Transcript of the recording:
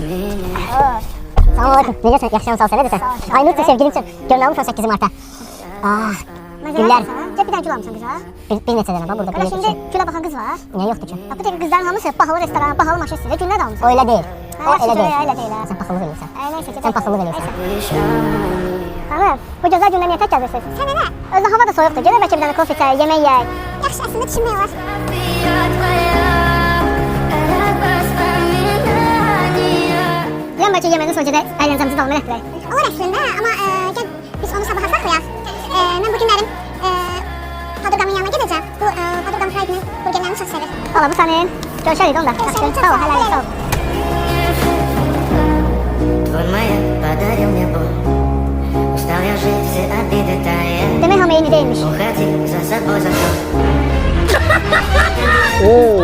Salam aleyküm. Necəsən? Yaxşıyam, sağ ol. Sən necəsən? Ay Nurcan, sevgilimsən. Görün almışam 8 Mart'a. Güllər. Cep bir tane kül almışsın kıza. Bir neçə dənə var burada. Hele şimdi küle bakan kız var. Niyə yoxdur ki? Bak bu teki kızların hamısı pahalı restoran, pahalı maşın istəyir. Güllər də almışsın. O elə deyil. O elə deyil. Öyle değil ha. Sən paxıllıq eləyirsən. Neyse. Sən paxıllıq eləyirsən. Hanım, bu gözəl gündə niyə tək gəzirsiniz? Sənə nə? Özdə hava da soyuqdur. Gələ bəlkə bir dənə kofe çay, yemək yeyək. Yaxşı, əslində düşünmək olar. Gəlin bəlkə yeməkdən sonra gedək, əyləncəmizi davam etdirək. Olur əslində, amma gəl biz onu sabaha saxlayaq. Mən bu günlərim Padurqamın yanına gedəcəm. Bu Padurqam Friday-nin burgerlərini çox sevir. Valla bu sənin. Görüşərik onda. Sağ ol, hələlik, sağ ol. Твой маяк подарил мне боль. Устал я жить, все обиды тая. Demək hamı eyni deyilmiş. Уходи за собой закрой. Oo.